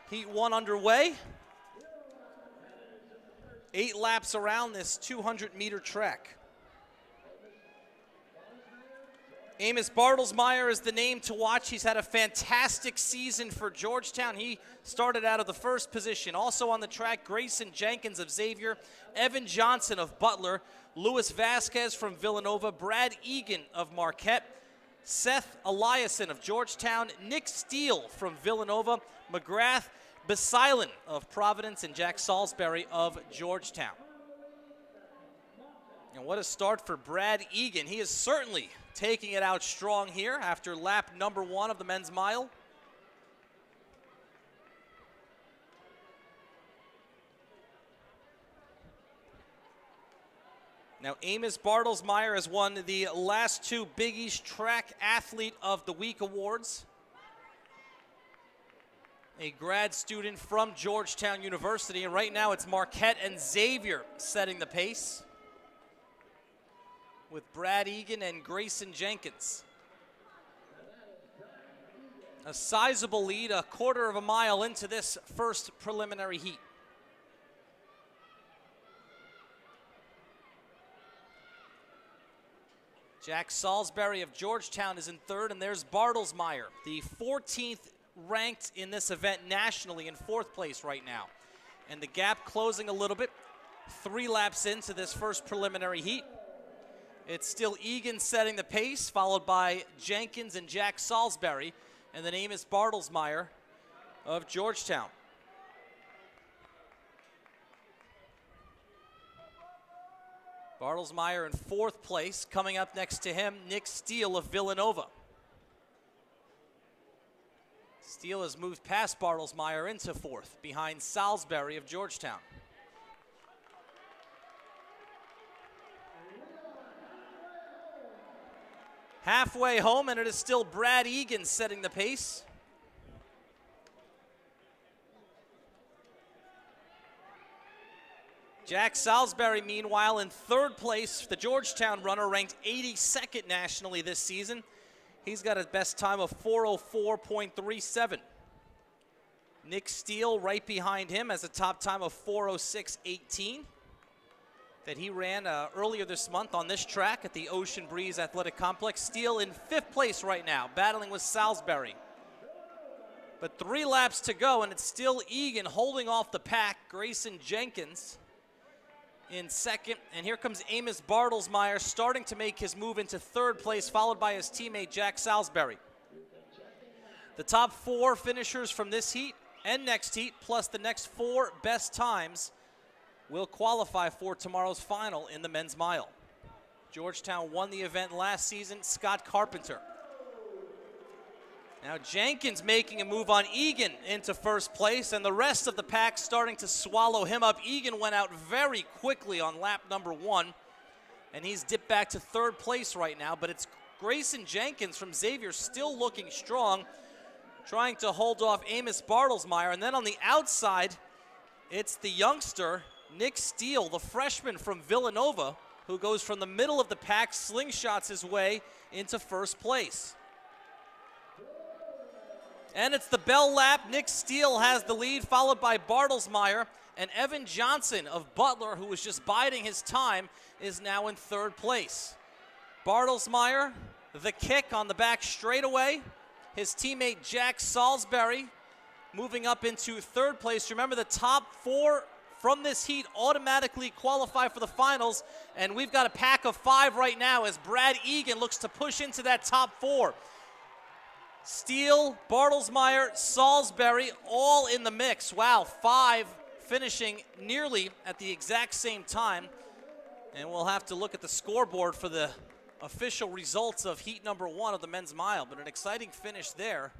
Heat 1 underway. 8 laps around this 200-meter track. Amos Bartlesmeyer is the name to watch. He's had a fantastic season for Georgetown. He started out of the first position. Also on the track, Grayson Jenkins of Xavier, Evan Johnson of Butler, Luis Vasquez from Villanova, Brad Egan of Marquette, Seth Eliason of Georgetown, Nick Steele from Villanova, McGrath Besilen of Providence, and Jack Salisbury of Georgetown. And what a start for Brad Egan. He is certainly taking it out strong here after lap number 1 of the men's mile. Now, Amos Bartlesmeyer has won the last 2 Big East Track Athlete of the Week awards. A grad student from Georgetown University, and right now it's Marquette and Xavier setting the pace, with Brad Egan and Grayson Jenkins. A sizable lead, a quarter of a mile into this first preliminary heat. Jack Salisbury of Georgetown is in third, and there's Bartlesmeyer, the 14th ranked in this event nationally, in 4th place right now. And the gap closing a little bit, 3 laps into this first preliminary heat. It's still Egan setting the pace, followed by Jenkins and Jack Salisbury, and then Amos Bartlesmeyer of Georgetown. Bartlesmeyer in 4th place. Coming up next to him, Nick Steele of Villanova. Steele has moved past Bartlesmeyer into 4th, behind Salisbury of Georgetown. Halfway home, and it is still Brad Egan setting the pace. Jack Salisbury, meanwhile, in 3rd place. The Georgetown runner ranked 82nd nationally this season. He's got a best time of 4:04.37. Nick Steele right behind him has a top time of 4:06.18 that he ran earlier this month on this track at the Ocean Breeze Athletic Complex. Steele in 5th place right now, battling with Salisbury. But 3 laps to go, and it's still Egan holding off the pack. Grayson Jenkins in 2nd, and here comes Amos Bartlesmeyer starting to make his move into 3rd place, followed by his teammate Jack Salisbury. The top 4 finishers from this heat and next heat, plus the next 4 best times, will qualify for tomorrow's final in the men's mile. Georgetown won the event last season. Scott Carpenter. Now Jenkins making a move on Egan into 1st place, and the rest of the pack starting to swallow him up. Egan went out very quickly on lap number 1, and he's dipped back to 3rd place right now, but it's Grayson Jenkins from Xavier still looking strong, trying to hold off Amos Bartlesmeyer. And then on the outside, it's the youngster, Nick Steele, the freshman from Villanova, who goes from the middle of the pack, slingshots his way into 1st place. And it's the bell lap. Nick Steele has the lead, followed by Bartlesmeyer, and Evan Johnson of Butler, who was just biding his time, is now in 3rd place. Bartlesmeyer, the kick on the back straightaway. His teammate Jack Salisbury moving up into 3rd place. Remember, the top 4 from this heat automatically qualify for the finals, and we've got a pack of 5 right now as Brad Egan looks to push into that top 4. Steele, Bartlesmeyer, Salisbury, all in the mix. Wow, 5 finishing nearly at the exact same time. And we'll have to look at the scoreboard for the official results of heat number 1 of the men's mile. But an exciting finish there,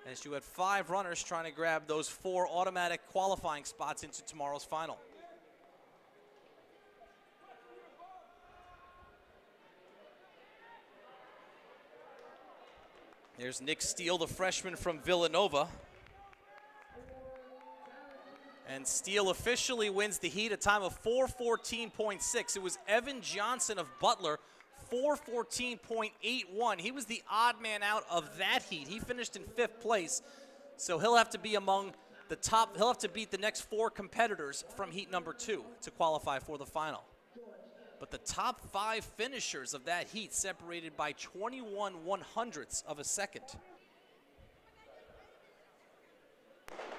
as you had 5 runners trying to grab those 4 automatic qualifying spots into tomorrow's final. There's Nick Steele, the freshman from Villanova. And Steele officially wins the heat, a time of 4:14.6. It was Evan Johnson of Butler, 4:14.81. He was the odd man out of that heat. He finished in 5th place, so he'll have to be among He'll have to beat the next 4 competitors from heat number 2 to qualify for the final. But the top 5 finishers of that heat separated by 21/100ths of a second.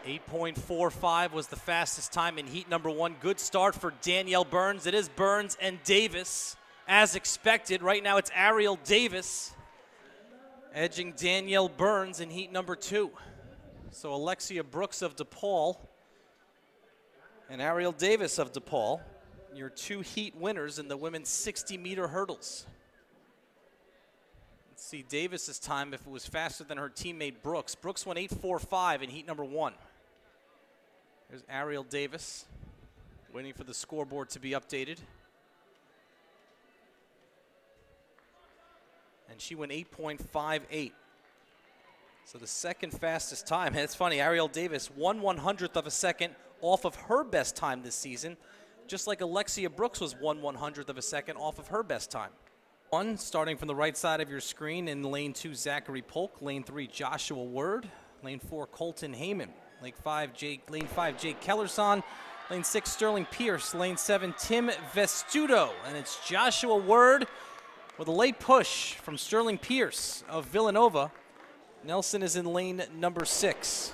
8.45 was the fastest time in heat number 1. Good start for Danielle Burns. It is Burns and Davis, as expected. Right now it's Ariel Davis edging Danielle Burns in heat number 2. So Alexia Brooks of DePaul and Ariel Davis of DePaul, your 2 heat winners in the women's 60-meter hurdles. Let's see Davis's time if it was faster than her teammate Brooks. Brooks went 8.45 in heat number 1. There's Ariel Davis waiting for the scoreboard to be updated. And she went 8.58. So the second fastest time, and it's funny, Ariel Davis, 1/100th of a second off of her best time this season, just like Alexia Brooks was 1/100th of a second off of her best time. Starting from the right side of your screen in lane 2, Zachary Polk, lane 3, Joshua Word, lane 4, Colton Heyman, lane 5, Jake Kellerson, lane 6, Sterling Pierce, lane 7, Tim Vestudo, and it's Joshua Word with a late push from Sterling Pierce of Villanova. Nelson is in lane number 6.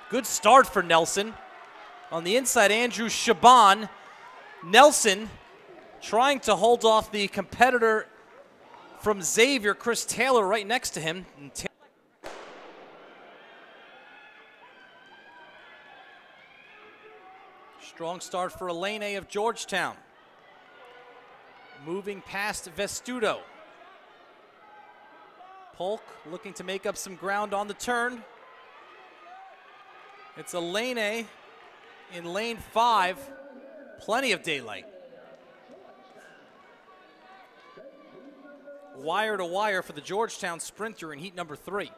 Good start for Nelson. On the inside, Andrew Shaban. Nelson trying to hold off the competitor from Xavier, Chris Taylor, right next to him. Strong start for Elena of Georgetown. Moving past Vestudo. Polk looking to make up some ground on the turn. It's Elena in lane 5. Plenty of daylight. Wire to wire for the Georgetown sprinter in heat number 3.